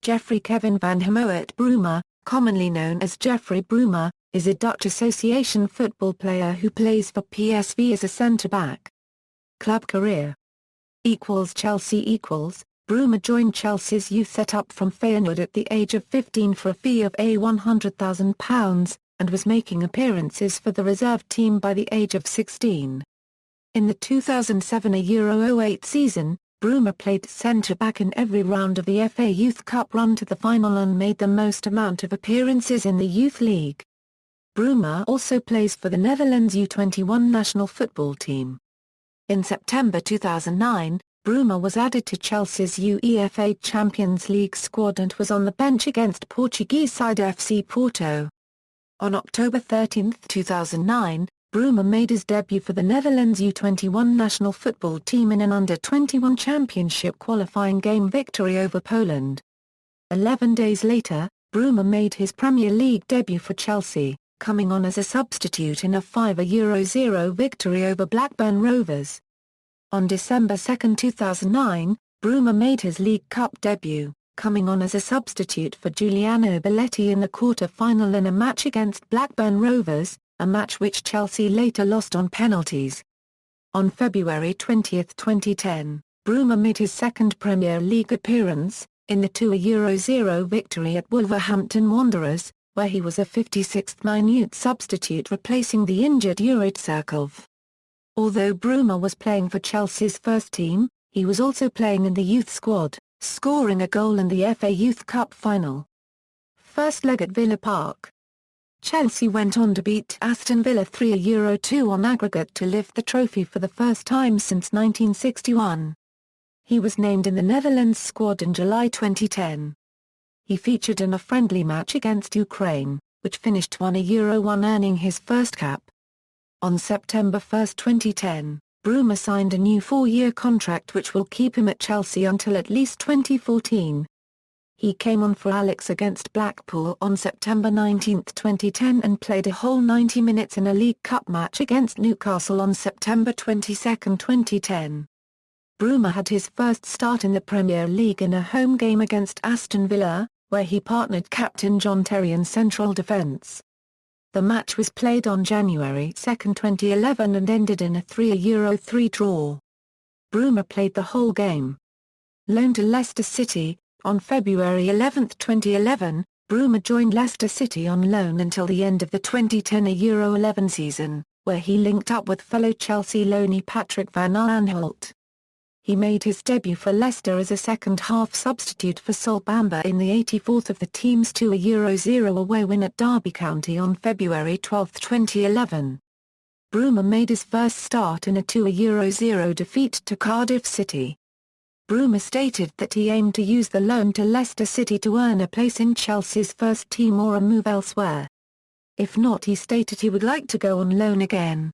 Jeffrey Kevin van Homoet Bruma, commonly known as Jeffrey Bruma, is a Dutch association football player who plays for PSV as a centre-back. Club career Chelsea Bruma joined Chelsea's youth set-up from Feyenoord at the age of 15 for a fee of £100,000, and was making appearances for the reserve team by the age of 16. In the 2007 Euro 08 season, Bruma played centre-back in every round of the FA Youth Cup run to the final and made the most amount of appearances in the Youth League. Bruma also plays for the Netherlands U21 national football team. In September 2009, Bruma was added to Chelsea's UEFA Champions League squad and was on the bench against Portuguese side FC Porto. On October 13, 2009, Bruma made his debut for the Netherlands U21 national football team in an under-21 championship qualifying game victory over Poland. 11 days later, Bruma made his Premier League debut for Chelsea, coming on as a substitute in a 5-0 victory over Blackburn Rovers. On December 2, 2009, Bruma made his League Cup debut, coming on as a substitute for Giuliano Belletti in the quarter-final in a match against Blackburn Rovers, a match which Chelsea later lost on penalties. On February 20, 2010, Bruma made his second Premier League appearance, in the 2-0 victory at Wolverhampton Wanderers, where he was a 56th minute substitute replacing the injured Juraj Cirkov. Although Bruma was playing for Chelsea's first team, he was also playing in the youth squad, scoring a goal in the FA Youth Cup final. First leg at Villa Park. Chelsea went on to beat Aston Villa 3-2 on aggregate to lift the trophy for the first time since 1961. He was named in the Netherlands squad in July 2010. He featured in a friendly match against Ukraine, which finished 1-1 earning his first cap. On September 1, 2010, Bruma signed a new 4-year contract which will keep him at Chelsea until at least 2014. He came on for Alex against Blackpool on September 19, 2010 and played a whole 90 minutes in a League Cup match against Newcastle on September 22, 2010. Bruma had his first start in the Premier League in a home game against Aston Villa, where he partnered captain John Terry in central defence. The match was played on January 2, 2011 and ended in a 3-3 draw. Bruma played the whole game. Loaned to Leicester City, on February 11, 2011, Bruma joined Leicester City on loan until the end of the 2010 Euro 11 season, where he linked up with fellow Chelsea loanee Patrick van Aanholt. He made his debut for Leicester as a second-half substitute for Sol Bamba in the 84th of the team's 2-0 away win at Derby County on February 12, 2011. Bruma made his first start in a 2-0 defeat to Cardiff City. Bruma stated that he aimed to use the loan to Leicester City to earn a place in Chelsea's first team or a move elsewhere. If not, he stated he would like to go on loan again.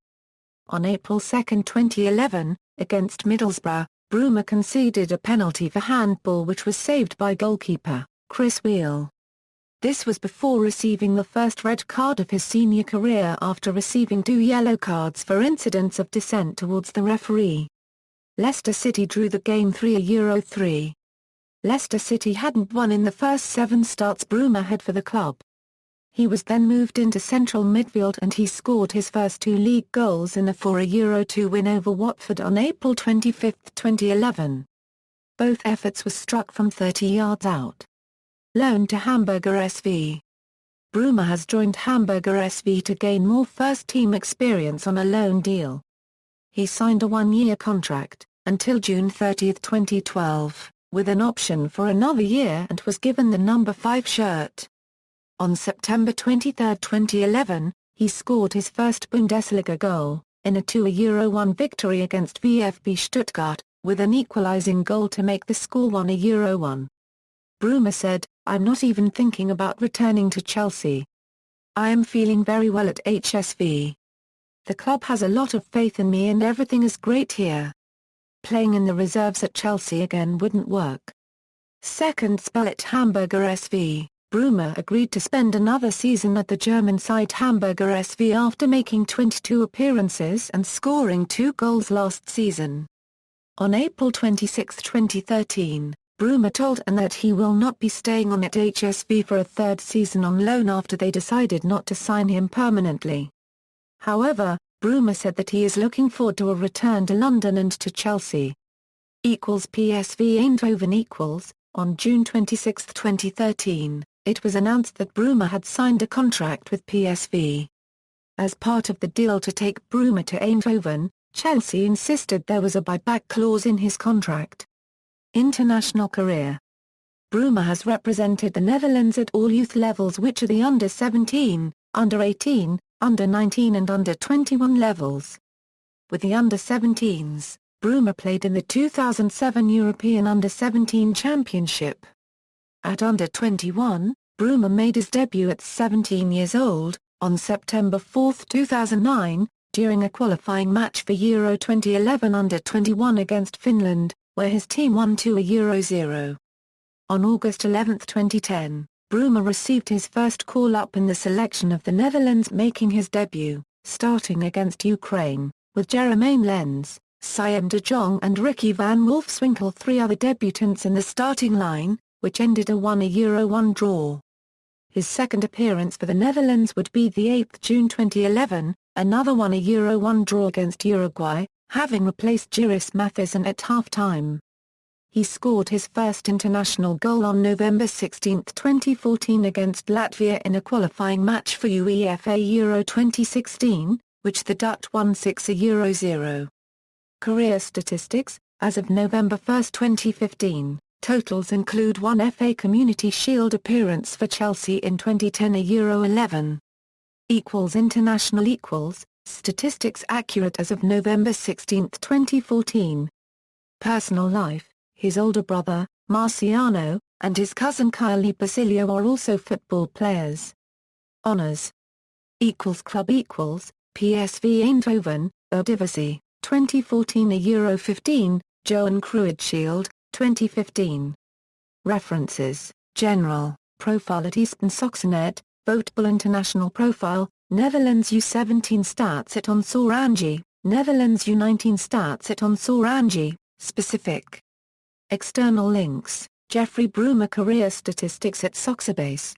On April 2, 2011, against Middlesbrough, Bruma conceded a penalty for handball which was saved by goalkeeper Chris Wheel. This was before receiving the first red card of his senior career after receiving 2 yellow cards for incidents of dissent towards the referee. Leicester City drew the game 3-3. Leicester City hadn't won in the first 7 starts Bruma had for the club. He was then moved into central midfield and he scored his first 2 league goals in a 4-2 win over Watford on April 25, 2011. Both efforts were struck from 30 yards out. Loan to Hamburger SV. Bruma has joined Hamburger SV to gain more first-team experience on a loan deal. He signed a 1-year contract, until June 30, 2012, with an option for another year and was given the number 5 shirt. On September 23, 2011, he scored his first Bundesliga goal, in a 2-1 victory against VfB Stuttgart, with an equalizing goal to make the score 1-1. Bruma said, "I'm not even thinking about returning to Chelsea. I am feeling very well at HSV. The club has a lot of faith in me and everything is great here. Playing in the reserves at Chelsea again wouldn't work." Second spell at Hamburger SV, Bruma agreed to spend another season at the German side Hamburger SV after making 22 appearances and scoring 2 goals last season. On April 26, 2013, Bruma told AN that he will not be staying on at HSV for a third season on loan after they decided not to sign him permanently. However, Bruma said that he is looking forward to a return to London and to Chelsea. PSV Eindhoven. On June 26, 2013, it was announced that Bruma had signed a contract with PSV. As part of the deal to take Bruma to Eindhoven, Chelsea insisted there was a buyback clause in his contract. International career. Bruma has represented the Netherlands at all youth levels, which are the under-17, under-18, under-19 and under-21 levels. With the under-17s, Bruma played in the 2007 European Under-17 Championship. At under-21, Bruma made his debut at 17 years old, on September 4, 2009, during a qualifying match for Euro 2011 Under-21 against Finland, where his team won 2-0. On August 11, 2010, Bruma received his first call-up in the selection of the Netherlands, making his debut, starting against Ukraine, with Jermaine Lens, Siem de Jong and Ricky van Wolfswinkel, three other debutants in the starting line, which ended a 1-1 draw. His second appearance for the Netherlands would be the 8th June 2011, another 1-1 draw against Uruguay, having replaced Giris Matheson at half-time. He scored his first international goal on November 16, 2014 against Latvia in a qualifying match for UEFA Euro 2016, which the Dutch won 6-0. Career statistics. As of November 1, 2015, totals include one FA Community Shield appearance for Chelsea in 2010, Euro 11. International. Statistics accurate as of November 16, 2014. Personal life. His older brother, Marciano, and his cousin Kylie Basilio are also football players. Honours. Club. PSV Eindhoven, Eredivisie, 2014, Euro 15, Johan Cruijff Shield, 2015. References. General, profile at Eastern Votable International Profile, Netherlands U17 Stats at Ons Oranje, Netherlands U19 Stats at Ons Oranje, specific. External links, Jeffrey Bruma Career Statistics at Soxerbase.